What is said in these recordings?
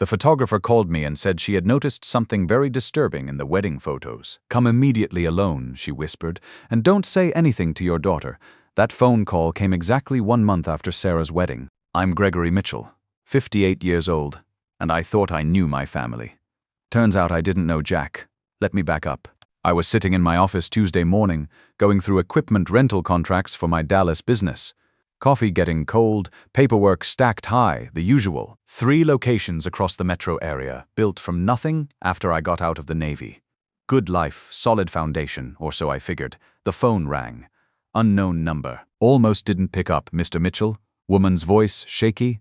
The photographer called me and said she had noticed something very disturbing in the wedding photos. "Come immediately alone," she whispered, "and don't say anything to your daughter." That phone call came exactly 1 month after Sarah's wedding. I'm Gregory Mitchell, 58 years old, and I thought I knew my family. Turns out I didn't know jack. Let me back up. I was sitting in my office Tuesday morning, going through equipment rental contracts for my Dallas business. Coffee getting cold, paperwork stacked high, the usual. 3 locations across the metro area, built from nothing after I got out of the Navy. Good life, solid foundation, or so I figured. The phone rang. Unknown number. Almost didn't pick up, Mr. Mitchell. Woman's voice, shaky.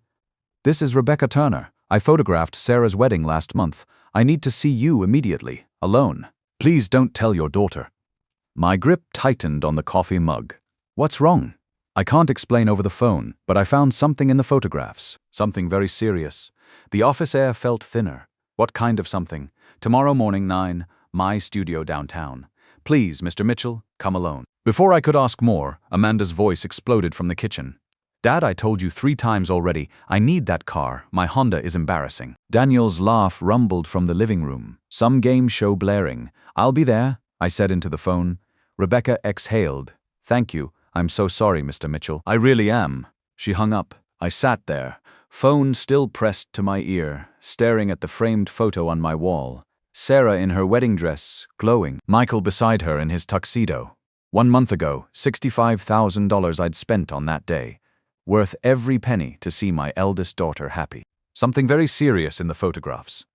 "This is Rebecca Turner. I photographed Sarah's wedding last month. I need to see you immediately, alone. Please don't tell your daughter." My grip tightened on the coffee mug. What's wrong? I can't explain over the phone, but I found something in the photographs. Something very serious. The office air felt thinner. What kind of something? "Tomorrow morning 9, my studio downtown. Please, Mr. Mitchell, come alone." Before I could ask more, Amanda's voice exploded from the kitchen. "Dad, I told you 3 times already. I need that car. My Honda is embarrassing." Daniel's laugh rumbled from the living room. Some game show blaring. "I'll be there," I said into the phone. Rebecca exhaled. "Thank you. I'm so sorry, Mr. Mitchell." "I really am." She hung up. I sat there, phone still pressed to my ear, staring at the framed photo on my wall. Sarah in her wedding dress, glowing. Michael beside her in his tuxedo. 1 month ago, $65,000 I'd spent on that day. Worth every penny to see my eldest daughter happy. Something very serious in the photographs.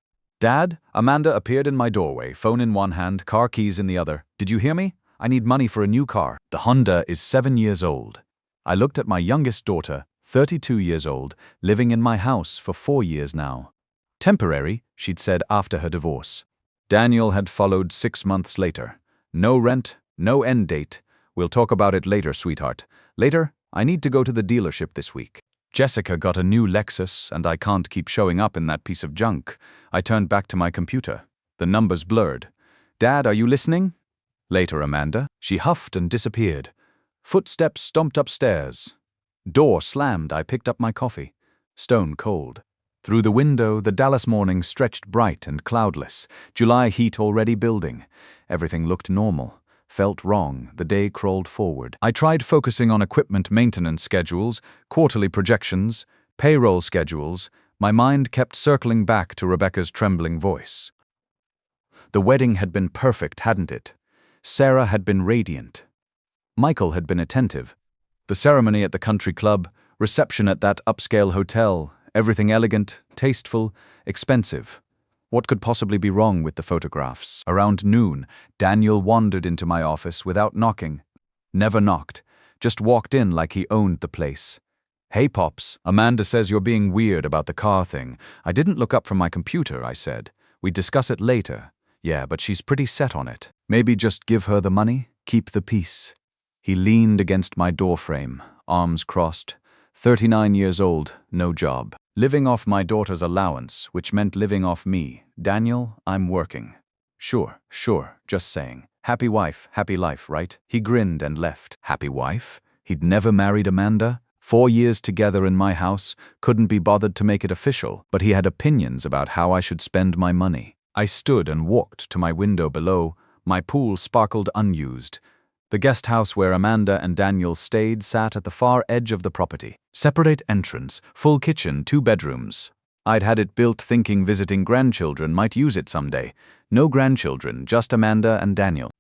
"Dad," Amanda appeared in my doorway, phone in one hand, car keys in the other. "Did you hear me? I need money for a new car. The Honda is 7 years old." I looked at my youngest daughter, 32 years old, living in my house for 4 years now. "Temporary," she'd said after her divorce. Daniel had followed 6 months later. "No rent, no end date. We'll talk about it later, sweetheart. Later, I need to go to the dealership this week. Jessica got a new Lexus, and I can't keep showing up in that piece of junk." I turned back to my computer. The numbers blurred. "Dad, are you listening?" "Later, Amanda." She huffed and disappeared. Footsteps stomped upstairs. Door slammed. I picked up my coffee. Stone cold. Through the window, the Dallas morning stretched bright and cloudless. July heat already building. Everything looked normal. Felt wrong. The day crawled forward. I tried focusing on equipment maintenance schedules, quarterly projections, payroll schedules. My mind kept circling back to Rebecca's trembling voice. The wedding had been perfect, hadn't it? Sarah had been radiant. Michael had been attentive. The ceremony at the country club, reception at that upscale hotel, everything elegant, tasteful, expensive. What could possibly be wrong with the photographs? Around noon, Daniel wandered into my office without knocking. Never knocked, just walked in like he owned the place. "Hey, Pops, Amanda says you're being weird about the car thing." "I didn't look up from my computer," I said. "We'd discuss it later." "Yeah, but she's pretty set on it. Maybe just give her the money, keep the peace." He leaned against my doorframe, arms crossed. 39 years old, no job. Living off my daughter's allowance, which meant living off me. "Daniel, I'm working." Sure, just saying. Happy wife, happy life, right?" He grinned and left. Happy wife? He'd never married Amanda? 4 years together in my house, couldn't be bothered to make it official, but he had opinions about how I should spend my money. I stood and walked to my window below. My pool sparkled unused. The guest house where Amanda and Daniel stayed sat at the far edge of the property. Separate entrance, full kitchen, 2 bedrooms. I'd had it built thinking visiting grandchildren might use it someday. No grandchildren, just Amanda and Daniel.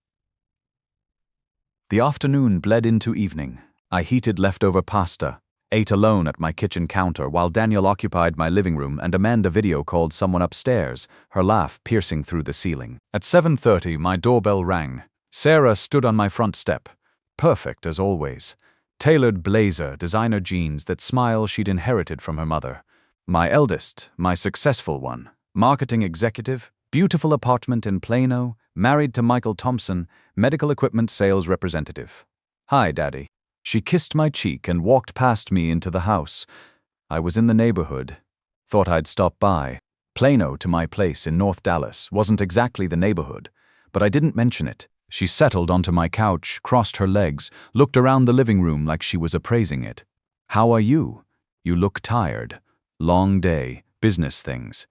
The afternoon bled into evening. I heated leftover pasta, ate alone at my kitchen counter while Daniel occupied my living room and Amanda video called someone upstairs, her laugh piercing through the ceiling. At 7:30, my doorbell rang. Sarah stood on my front step. Perfect as always. Tailored blazer, designer jeans, that smile she'd inherited from her mother. My eldest, my successful one. Marketing executive, beautiful apartment in Plano, married to Michael Thompson, medical equipment sales representative. "Hi, Daddy." She kissed my cheek and walked past me into the house. I was in the neighborhood. Thought I'd stop by. Plano to my place in North Dallas wasn't exactly the neighborhood, but I didn't mention it. She settled onto my couch, crossed her legs, looked around the living room like she was appraising it. "How are you? You look tired. Long day, business things."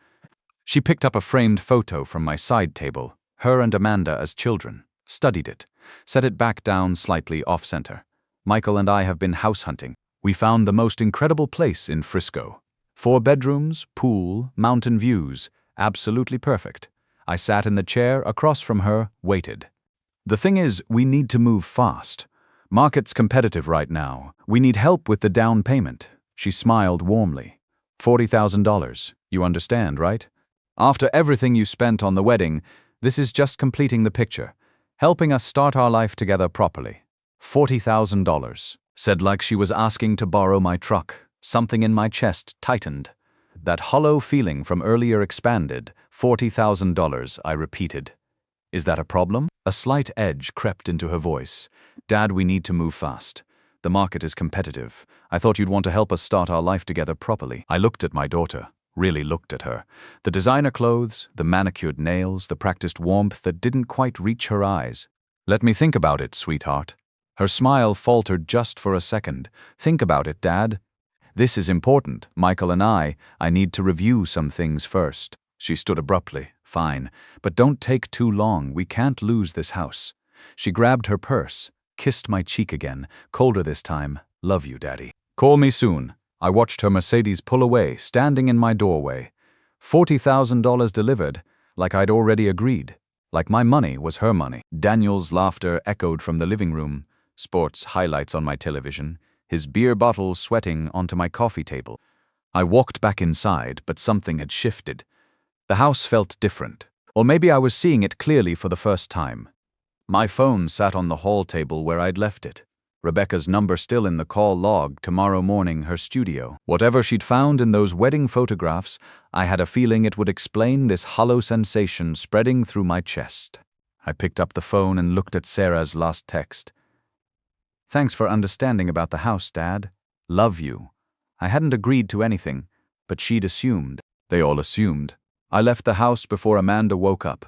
She picked up a framed photo from my side table, her and Amanda as children, studied it, set it back down slightly off-center. Michael and I have been house hunting. We found the most incredible place in Frisco. 4 bedrooms, pool, mountain views, absolutely perfect. I sat in the chair across from her, waited. The thing is, we need to move fast. Market's competitive right now. We need help with the down payment. She smiled warmly. $40,000. You understand, right? After everything you spent on the wedding, this is just completing the picture, helping us start our life together properly. $40,000. Said like she was asking to borrow my truck. Something in my chest tightened. That hollow feeling from earlier expanded. $40,000, I repeated. Is that a problem? A slight edge crept into her voice. Dad, we need to move fast. The market is competitive. I thought you'd want to help us start our life together properly. I looked at my daughter. Really looked at her. The designer clothes, the manicured nails, the practiced warmth that didn't quite reach her eyes. Let me think about it, sweetheart. Her smile faltered just for a second. Think about it, Dad. This is important. Michael and I need to review some things first. She stood abruptly. Fine, but don't take too long. We can't lose this house. She grabbed her purse, kissed my cheek again, colder this time. Love you, Daddy. Call me soon. I watched her Mercedes pull away, standing in my doorway. $40,000 delivered, like I'd already agreed. Like my money was her money. Daniel's laughter echoed from the living room, sports highlights on my television, his beer bottle sweating onto my coffee table. I walked back inside, but something had shifted. The house felt different, or maybe I was seeing it clearly for the first time. My phone sat on the hall table where I'd left it. Rebecca's number still in the call log, tomorrow morning, her studio. Whatever she'd found in those wedding photographs, I had a feeling it would explain this hollow sensation spreading through my chest. I picked up the phone and looked at Sarah's last text. Thanks for understanding about the house, Dad. Love you. I hadn't agreed to anything, but she'd assumed. They all assumed. I left the house before Amanda woke up.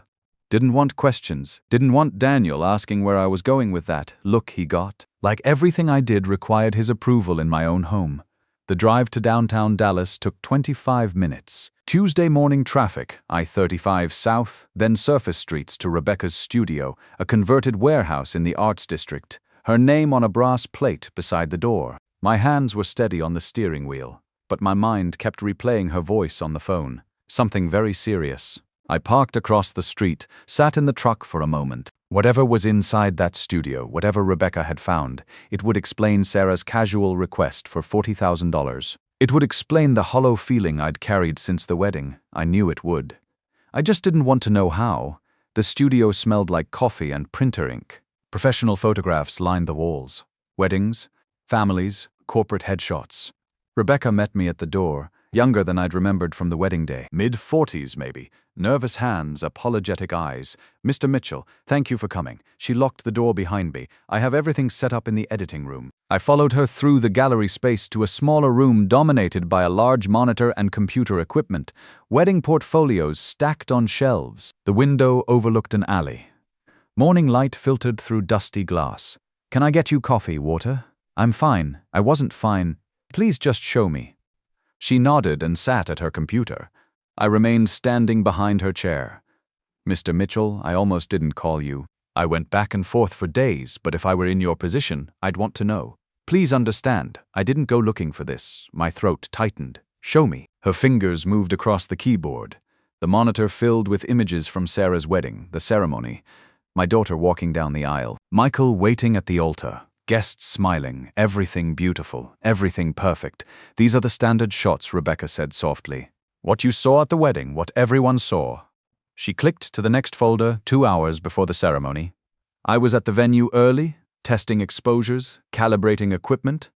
Didn't want questions, didn't want Daniel asking where I was going with that look he got. Like everything I did required his approval in my own home. The drive to downtown Dallas took 25 minutes. Tuesday morning traffic, I-35 south, then surface streets to Rebecca's studio, a converted warehouse in the Arts District. Her name on a brass plate beside the door. My hands were steady on the steering wheel, but my mind kept replaying her voice on the phone. Something very serious. I parked across the street, sat in the truck for a moment. Whatever was inside that studio, whatever Rebecca had found, it would explain Sarah's casual request for $40,000. It would explain the hollow feeling I'd carried since the wedding. I knew it would. I just didn't want to know how. The studio smelled like coffee and printer ink. Professional photographs lined the walls. Weddings, families, corporate headshots. Rebecca met me at the door, younger than I'd remembered from the wedding day. Mid-40s, maybe. Nervous hands, apologetic eyes. Mr. Mitchell, thank you for coming. She locked the door behind me. I have everything set up in the editing room. I followed her through the gallery space to a smaller room dominated by a large monitor and computer equipment. Wedding portfolios stacked on shelves. The window overlooked an alley. Morning light filtered through dusty glass. Can I get you coffee, water? I'm fine. I wasn't fine. Please just show me. She nodded and sat at her computer. I remained standing behind her chair. Mr. Mitchell, I almost didn't call you. I went back and forth for days, but if I were in your position, I'd want to know. Please understand, I didn't go looking for this. My throat tightened. Show me. Her fingers moved across the keyboard. The monitor filled with images from Sarah's wedding, the ceremony. My daughter walking down the aisle. Michael waiting at the altar. Guests smiling, everything beautiful, everything perfect. These are the standard shots, Rebecca said softly. What you saw at the wedding, what everyone saw. She clicked to the next folder 2 hours before the ceremony. I was at the venue early, testing exposures, calibrating equipment.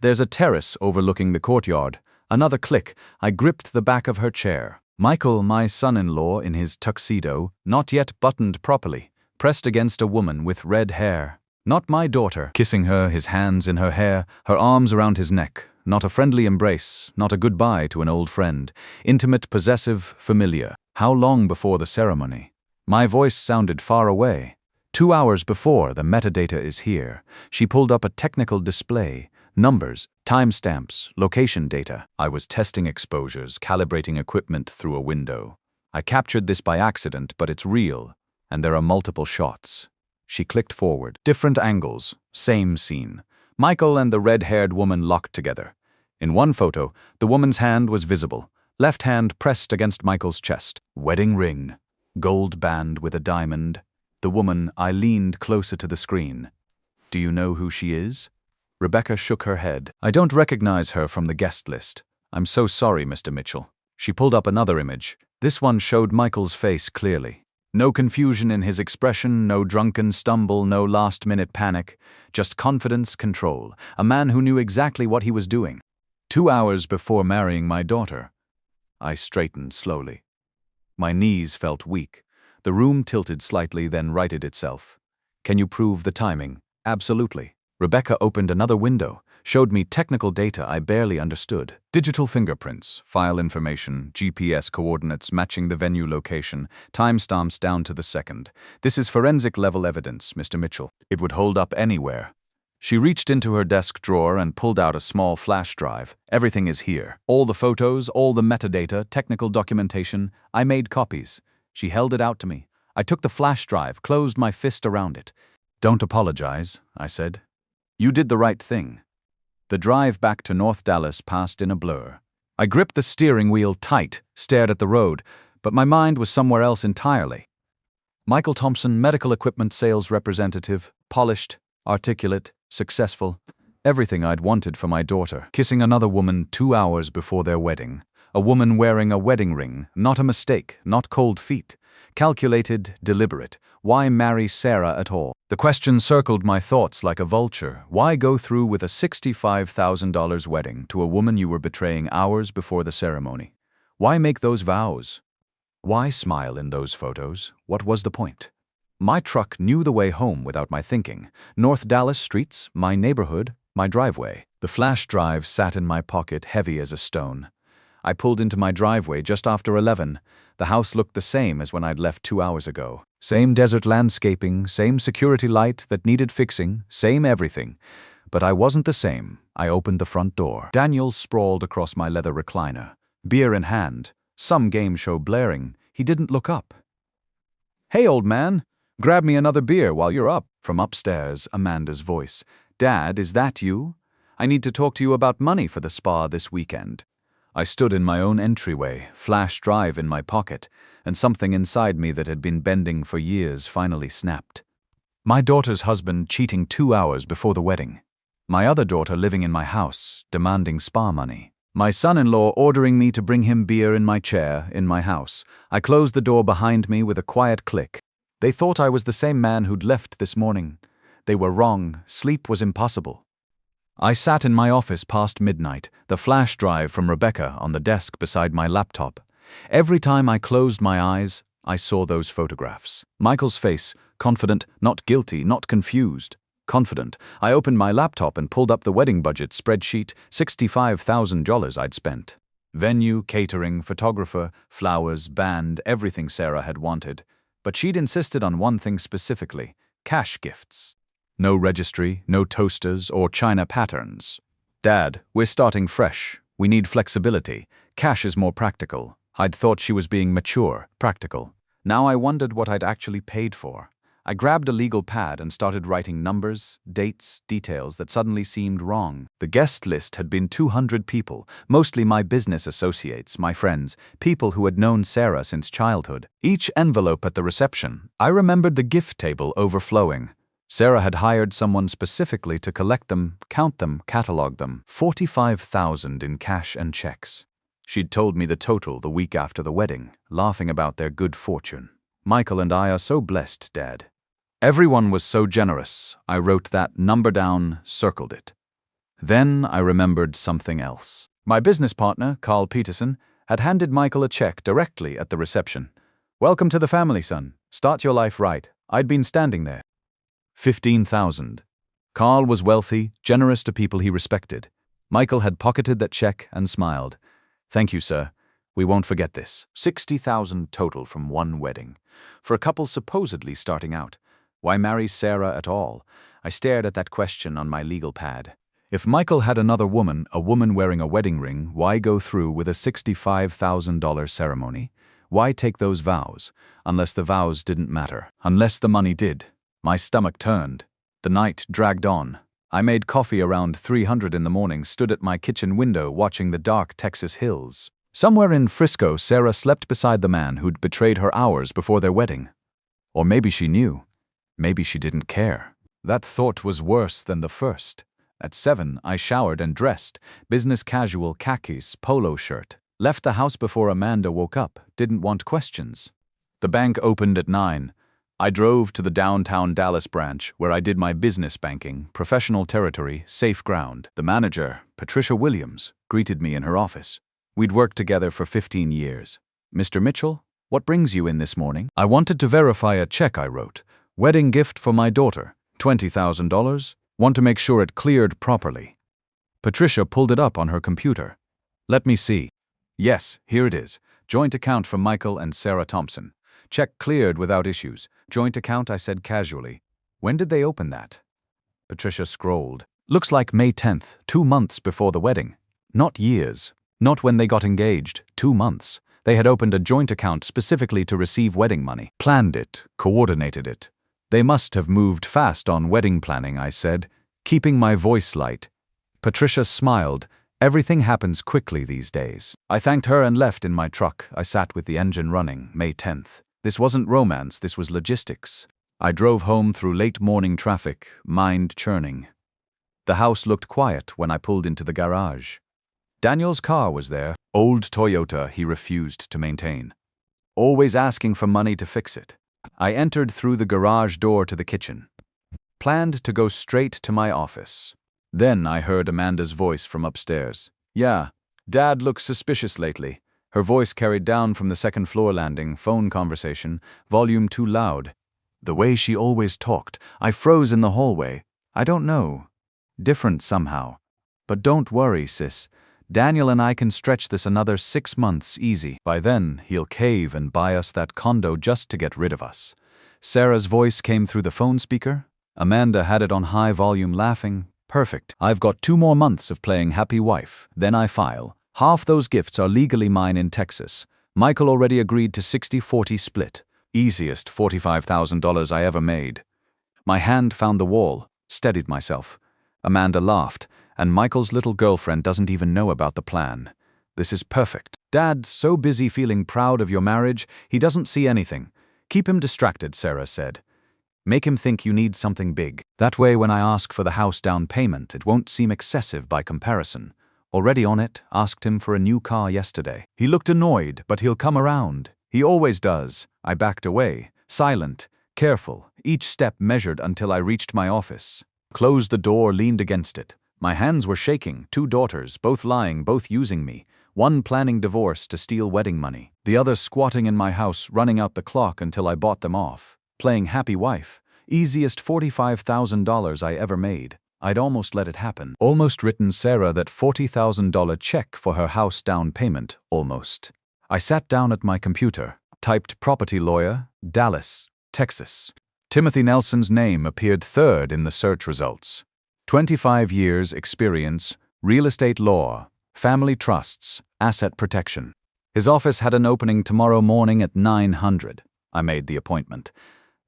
There's a terrace overlooking the courtyard. Another click, I gripped the back of her chair. Michael, my son-in-law in his tuxedo, not yet buttoned properly, pressed against a woman with red hair. Not my daughter, kissing her, his hands in her hair, her arms around his neck. Not a friendly embrace, not a goodbye to an old friend. Intimate, possessive, familiar. How long before the ceremony? My voice sounded far away. 2 hours before, the metadata is here. She pulled up a technical display. Numbers, timestamps, location data. I was testing exposures, calibrating equipment through a window. I captured this by accident, but it's real, and there are multiple shots. She clicked forward. Different angles, same scene. Michael and the red-haired woman locked together. In one photo, the woman's hand was visible, left hand pressed against Michael's chest. Wedding ring, gold band with a diamond. The woman, I leaned closer to the screen. Do you know who she is? Rebecca shook her head. I don't recognize her from the guest list. I'm so sorry, Mr. Mitchell. She pulled up another image. This one showed Michael's face clearly. No confusion in his expression, no drunken stumble, no last-minute panic. Just confidence, control. A man who knew exactly what he was doing. 2 hours before marrying my daughter. I straightened slowly. My knees felt weak. The room tilted slightly, then righted itself. Can you prove the timing? Absolutely. Rebecca opened another window, showed me technical data I barely understood. Digital fingerprints, file information, GPS coordinates matching the venue location, timestamps down to the second. This is forensic-level evidence, Mr. Mitchell. It would hold up anywhere. She reached into her desk drawer and pulled out a small flash drive. Everything is here. All the photos, all the metadata, technical documentation. I made copies. She held it out to me. I took the flash drive, closed my fist around it. Don't apologize, I said. You did the right thing. The drive back to North Dallas passed in a blur. I gripped the steering wheel tight, stared at the road, but my mind was somewhere else entirely. Michael Thompson, medical equipment sales representative, polished, articulate, successful. Everything I'd wanted for my daughter. Kissing another woman 2 hours before their wedding. A woman wearing a wedding ring, not a mistake, not cold feet. Calculated, deliberate. Why marry Sarah at all? The question circled my thoughts like a vulture. Why go through with a $65,000 wedding to a woman you were betraying hours before the ceremony? Why make those vows? Why smile in those photos? What was the point? My truck knew the way home without my thinking. North Dallas streets, my neighborhood, my driveway. The flash drive sat in my pocket, heavy as a stone. I pulled into my driveway just after 11. The house looked the same as when I'd left 2 hours ago. Same desert landscaping, same security light that needed fixing, same everything. But I wasn't the same. I opened the front door. Daniel sprawled across my leather recliner, beer in hand, some game show blaring. He didn't look up. Hey, old man, grab me another beer while you're up. From upstairs, Amanda's voice. Dad, is that you? I need to talk to you about money for the spa this weekend. I stood in my own entryway, flash drive in my pocket, and something inside me that had been bending for years finally snapped. My daughter's husband cheating 2 hours before the wedding. My other daughter living in my house, demanding spa money. My son-in-law ordering me to bring him beer in my chair, in my house. I closed the door behind me with a quiet click. They thought I was the same man who'd left this morning. They were wrong. Sleep was impossible. I sat in my office past midnight, the flash drive from Rebecca on the desk beside my laptop. Every time I closed my eyes, I saw those photographs. Michael's face, confident, not guilty, not confused. Confident. I opened my laptop and pulled up the wedding budget spreadsheet, $65,000 I'd spent. Venue, catering, photographer, flowers, band, everything Sarah had wanted. But she'd insisted on one thing specifically: cash gifts. No registry, no toasters or china patterns. Dad, we're starting fresh. We need flexibility. Cash is more practical. I'd thought she was being mature, practical. Now I wondered what I'd actually paid for. I grabbed a legal pad and started writing numbers, dates, details that suddenly seemed wrong. The guest list had been 200 people, mostly my business associates, my friends, people who had known Sarah since childhood. Each envelope at the reception, I remembered the gift table overflowing. Sarah had hired someone specifically to collect them, count them, catalog them. $45,000 in cash and checks. She'd told me the total the week after the wedding, laughing about their good fortune. Michael and I are so blessed, Dad. Everyone was so generous. I wrote that number down, circled it. Then I remembered something else. My business partner, Carl Peterson, had handed Michael a check directly at the reception. Welcome to the family, son. Start your life right. I'd been standing there. $15,000. Carl was wealthy, generous to people he respected. Michael had pocketed that check and smiled. Thank you, sir. We won't forget this. $60,000 total from one wedding. For a couple supposedly starting out. Why marry Sarah at all? I stared at that question on my legal pad. If Michael had another woman, a woman wearing a wedding ring, why go through with a $65,000 ceremony? Why take those vows? Unless the vows didn't matter. Unless the money did. My stomach turned. The night dragged on. I made coffee around 300 in the morning, stood at my kitchen window watching the dark Texas hills. Somewhere in Frisco, Sarah slept beside the man who'd betrayed her hours before their wedding. Or maybe she knew. Maybe she didn't care. That thought was worse than the first. At 7, I showered and dressed, business casual khakis, polo shirt. Left the house before Amanda woke up, didn't want questions. The bank opened at 9. I drove to the downtown Dallas branch, where I did my business banking, professional territory, safe ground. The manager, Patricia Williams, greeted me in her office. We'd worked together for 15 years. "Mr. Mitchell, what brings you in this morning?" "I wanted to verify a check I wrote. Wedding gift for my daughter, $20,000. Want to make sure it cleared properly." Patricia pulled it up on her computer. "Let me see. Yes, here it is. Joint account for Michael and Sarah Thompson. Check cleared without issues. Joint account," I said casually. "When did they open that?" Patricia scrolled. "Looks like May 10th, 2 months before the wedding. Not years. Not when they got engaged. 2 months. They had opened a joint account specifically to receive wedding money. Planned it, coordinated it. They must have moved fast on wedding planning," I said, keeping my voice light. Patricia smiled. "Everything happens quickly these days." I thanked her and left in my truck. I sat with the engine running. May 10th. This wasn't romance, this was logistics. I drove home through late morning traffic, mind churning. The house looked quiet when I pulled into the garage. Daniel's car was there. Old Toyota he refused to maintain. Always asking for money to fix it. I entered through the garage door to the kitchen. Planned to go straight to my office. Then I heard Amanda's voice from upstairs. "Yeah, Dad looks suspicious lately." Her voice carried down from the second floor landing, phone conversation, volume too loud. The way she always talked, I froze in the hallway. I don't know. Different somehow. "But don't worry, sis. Daniel and I can stretch this another 6 months easy. By then, he'll cave and buy us that condo just to get rid of us." Sarah's voice came through the phone speaker. Amanda had it on high volume, laughing. "Perfect. I've got 2 more months of playing happy wife. Then I file. Half those gifts are legally mine in Texas. Michael already agreed to 60-40 split. Easiest $45,000 I ever made." My hand found the wall, steadied myself. Amanda laughed. "And Michael's little girlfriend doesn't even know about the plan. This is perfect. Dad's so busy feeling proud of your marriage, he doesn't see anything. Keep him distracted," Sarah said. "Make him think you need something big. That way when I ask for the house down payment, it won't seem excessive by comparison. Already on it, asked him for a new car yesterday. He looked annoyed, but he'll come around. He always does." I backed away, silent, careful, each step measured until I reached my office. Closed the door, leaned against it. My hands were shaking. 2 daughters, both lying, both using me. One planning divorce to steal wedding money. The other squatting in my house, running out the clock until I bought them off. Playing happy wife. Easiest $45,000 I ever made. I'd almost let it happen. Almost written Sarah that $40,000 check for her house down payment. Almost. I sat down at my computer. Typed property lawyer, Dallas, Texas. Timothy Nelson's name appeared 3rd in the search results. 25 years experience, real estate law, family trusts, asset protection. His office had an opening tomorrow morning at 900. I made the appointment.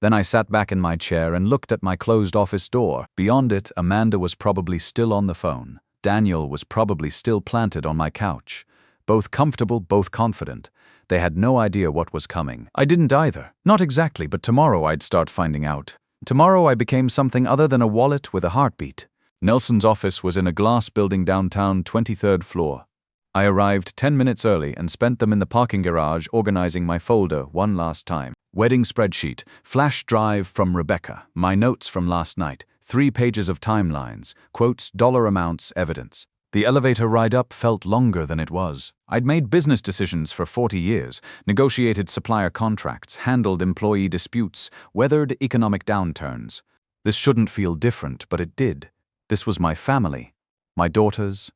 Then I sat back in my chair and looked at my closed office door. Beyond it, Amanda was probably still on the phone. Daniel was probably still planted on my couch. Both comfortable, both confident. They had no idea what was coming. I didn't either. Not exactly, but tomorrow I'd start finding out. Tomorrow I became something other than a wallet with a heartbeat. Nelson's office was in a glass building downtown, 23rd floor. I arrived 10 minutes early and spent them in the parking garage organizing my folder one last time. Wedding spreadsheet, flash drive from Rebecca, my notes from last night, 3 pages of timelines, quotes, dollar amounts, evidence. The elevator ride up felt longer than it was. I'd made business decisions for 40 years, negotiated supplier contracts, handled employee disputes, weathered economic downturns. This shouldn't feel different, but it did. This was my family. My daughters.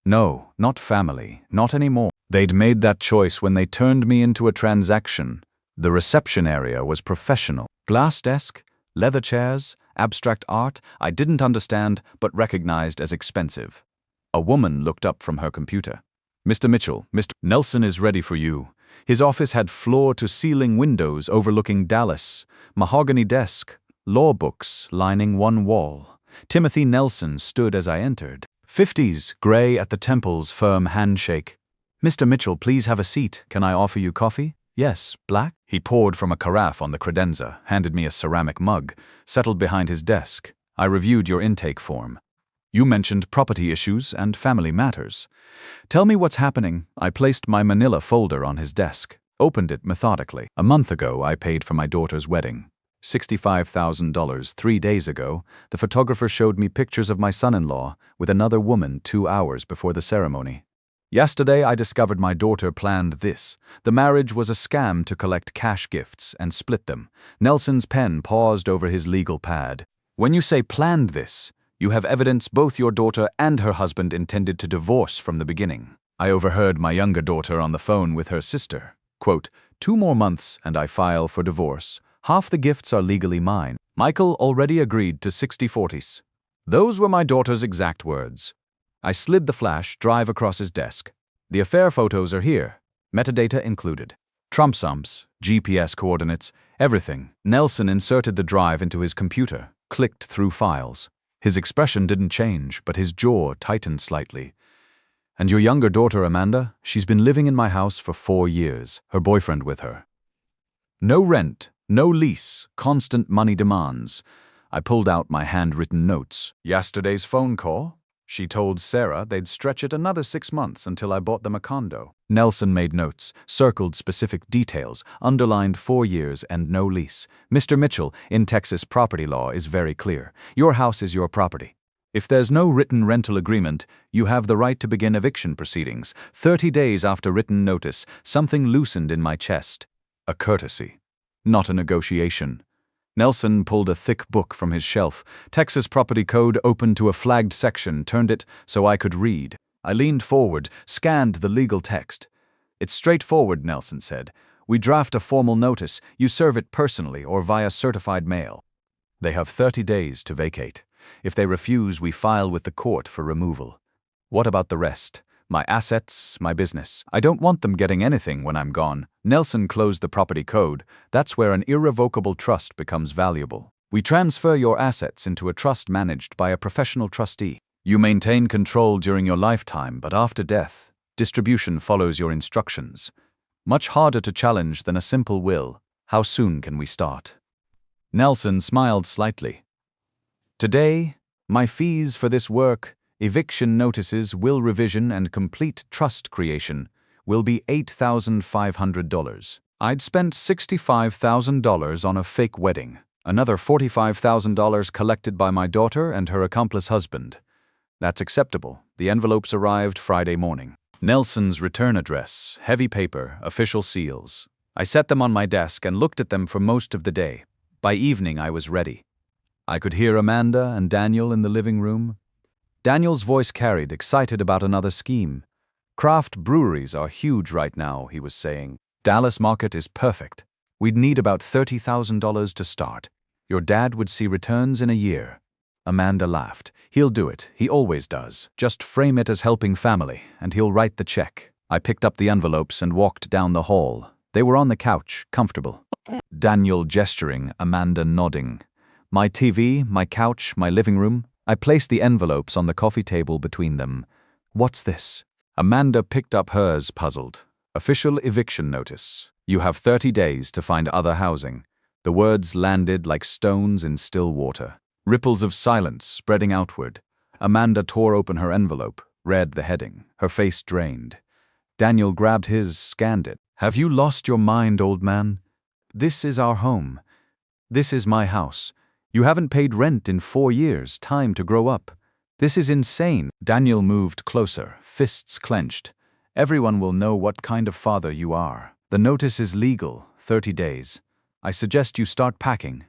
No, not family, not anymore. They'd made that choice when they turned me into a transaction. The reception area was professional. Glass desk, leather chairs, abstract art I didn't understand but recognized as expensive. A woman looked up from her computer. "Mr. Mitchell, Mr. Nelson is ready for you. His office had floor-to-ceiling windows overlooking Dallas, mahogany desk, law books lining one wall. Timothy Nelson stood as I entered. 50s, gray at the temples, firm handshake. "Mr. Mitchell, please have a seat. Can I offer you coffee?" "Yes, black?" He poured from a carafe on the credenza, handed me a ceramic mug, settled behind his desk. "I reviewed your intake form. You mentioned property issues and family matters. Tell me what's happening." I placed my manila folder on his desk, opened it methodically. "A month ago, I paid for my daughter's wedding. $65,000. 3 days ago, the photographer showed me pictures of my son-in-law with another woman 2 hours before the ceremony. Yesterday, I discovered my daughter planned this. The marriage was a scam to collect cash gifts and split them." Nelson's pen paused over his legal pad. "When you say planned this, you have evidence both your daughter and her husband intended to divorce from the beginning." I overheard my younger daughter on the phone with her sister. Quote, "2 more months and I file for divorce. Half the gifts are legally mine. Michael already agreed to 60/40s. Those were my daughter's exact words. I slid the flash drive across his desk. "The affair photos are here, metadata included. Trump sumps, GPS coordinates, everything." Nelson inserted the drive into his computer, clicked through files. His expression didn't change, but his jaw tightened slightly. "And your younger daughter, Amanda? She's been living in my house for 4 years, her boyfriend with her. No rent, no lease, constant money demands." I pulled out my handwritten notes. "Yesterday's phone call? She told Sarah they'd stretch it another 6 months until I bought them a condo." Nelson made notes, circled specific details, underlined 4 years and no lease. "Mr. Mitchell, in Texas property law is very clear. Your house is your property. If there's no written rental agreement, you have the right to begin eviction proceedings. 30 days after written notice, something loosened in my chest. A courtesy, not a negotiation." Nelson pulled a thick book from his shelf. Texas Property Code opened to a flagged section, turned it so I could read. I leaned forward, scanned the legal text. "It's straightforward," Nelson said. "We draft a formal notice. You serve it personally or via certified mail. They have 30 days to vacate. If they refuse, we file with the court for removal. What about the rest? My assets, my business. I don't want them getting anything when I'm gone." Nelson closed the property code. "That's where an irrevocable trust becomes valuable. We transfer your assets into a trust managed by a professional trustee. You maintain control during your lifetime, but after death, distribution follows your instructions. Much harder to challenge than a simple will. How soon can we start?" Nelson smiled slightly. "Today, my fees for this work, eviction notices, will revision, and complete trust creation, will be $8,500. I'd spent $65,000 on a fake wedding, another $45,000 collected by my daughter and her accomplice husband. That's acceptable." The envelopes arrived Friday morning. Nelson's return address, heavy paper, official seals. I set them on my desk and looked at them for most of the day. By evening, I was ready. I could hear Amanda and Daniel in the living room. Daniel's voice carried, excited about another scheme. "Craft breweries are huge right now," he was saying. "Dallas market is perfect. We'd need about $30,000 to start. Your dad would see returns in a year." Amanda laughed. "He'll do it. He always does. Just frame it as helping family, and he'll write the check." I picked up the envelopes and walked down the hall. They were on the couch, comfortable. Daniel gesturing, Amanda nodding. My TV, my couch, my living room. I placed the envelopes on the coffee table between them. "What's this?" Amanda picked up hers, puzzled. "Official eviction notice. You have 30 days to find other housing." The words landed like stones in still water. Ripples of silence spreading outward. Amanda tore open her envelope, read the heading. Her face drained. Daniel grabbed his, scanned it. "Have you lost your mind, old man? This is our home. This is my house. You haven't paid rent in 4 years. Time to grow up. This is insane." Daniel moved closer, fists clenched. "Everyone will know what kind of father you are. The notice is legal, 30 days. I suggest you start packing."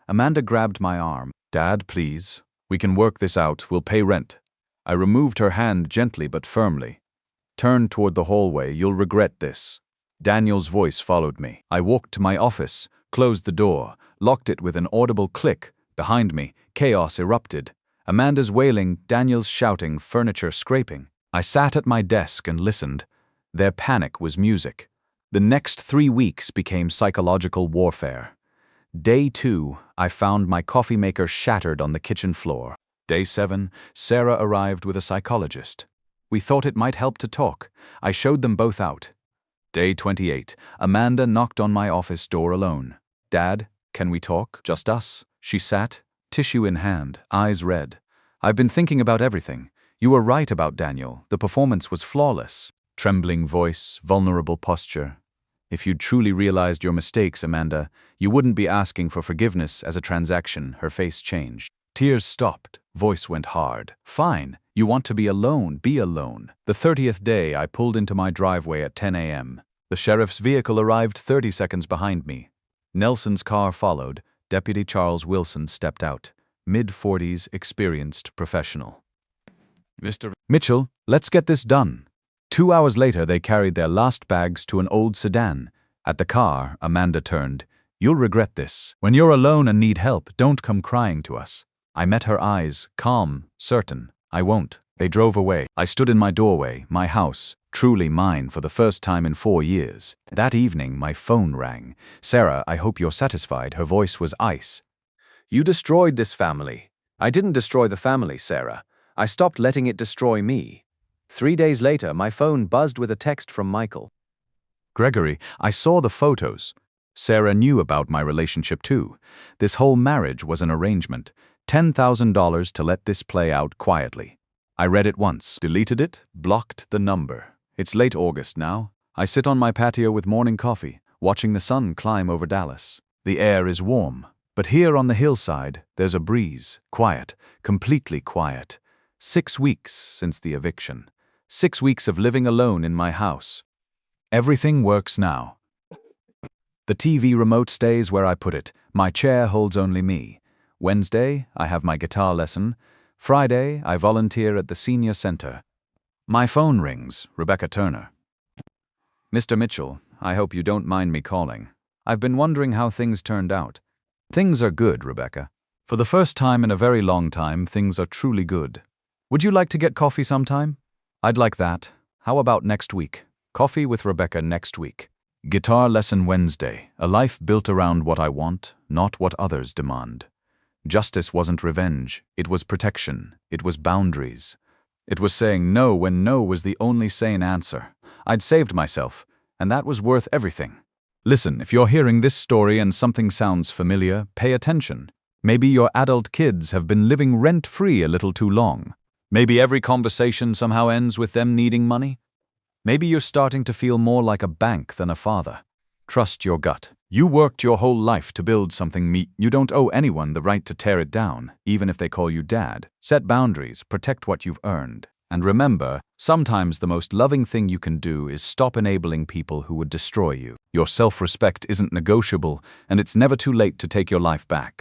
Amanda grabbed my arm. "Dad, please. We can work this out. We'll pay rent." I removed her hand gently but firmly. "Turn toward the hallway. You'll regret this." Daniel's voice followed me. I walked to my office, closed the door, locked it with an audible click. Behind me, chaos erupted. Amanda's wailing, Daniel's shouting, furniture scraping. I sat at my desk and listened. Their panic was music. The next 3 weeks became psychological warfare. Day 2, I found my coffee maker shattered on the kitchen floor. Day 7, Sarah arrived with a psychologist. We thought it might help to talk. I showed them both out. Day 28, Amanda knocked on my office door alone. "Dad, can we talk? Just us?" She sat, tissue in hand, eyes red. "I've been thinking about everything. You were right about Daniel. The performance was flawless." Trembling voice, vulnerable posture. "If you'd truly realized your mistakes, Amanda, you wouldn't be asking for forgiveness as a transaction." Her face changed. Tears stopped. Voice went hard. "Fine. You want to be alone, be alone." The 30th day, I pulled into my driveway at 10 a.m. The sheriff's vehicle arrived 30 seconds behind me. Nelson's car followed. Deputy Charles Wilson stepped out. Mid-40s, experienced professional. "Mr. Mitchell, let's get this done." 2 hours later, they carried their last bags to an old sedan. At the car, Amanda turned. "You'll regret this. When you're alone and need help, don't come crying to us." I met her eyes, calm, certain. "I won't." They drove away. I stood in my doorway, my house, truly mine for the first time in 4 years. That evening, my phone rang. "Sarah, I hope you're satisfied." Her voice was ice. "You destroyed this family." "I didn't destroy the family, Sarah. I stopped letting it destroy me." 3 days later, my phone buzzed with a text from Michael. "Gregory, I saw the photos." Sarah knew about my relationship too. This whole marriage was an arrangement. $10,000 to let this play out quietly. I read it once, deleted it, blocked the number. It's late August now. I sit on my patio with morning coffee, watching the sun climb over Dallas. The air is warm, but here on the hillside, there's a breeze, quiet, completely quiet. 6 weeks since the eviction. 6 weeks of living alone in my house. Everything works now. The TV remote stays where I put it. My chair holds only me. Wednesday, I have my guitar lesson. Friday, I volunteer at the senior center. My phone rings. Rebecca Turner. "Mr. Mitchell, I hope you don't mind me calling. I've been wondering how things turned out." "Things are good, Rebecca. For the first time in a very long time, things are truly good. Would you like to get coffee sometime?" "I'd like that. How about next week? Coffee with Rebecca next week." Guitar lesson Wednesday. A life built around what I want, not what others demand. Justice wasn't revenge. It was protection. It was boundaries. It was saying no when no was the only sane answer. I'd saved myself, and that was worth everything. Listen, if you're hearing this story and something sounds familiar, pay attention. Maybe your adult kids have been living rent-free a little too long. Maybe every conversation somehow ends with them needing money. Maybe you're starting to feel more like a bank than a father. Trust your gut. You worked your whole life to build something. You don't owe anyone the right to tear it down, even if they call you dad. Set boundaries, protect what you've earned. And remember, sometimes the most loving thing you can do is stop enabling people who would destroy you. Your self-respect isn't negotiable, and it's never too late to take your life back.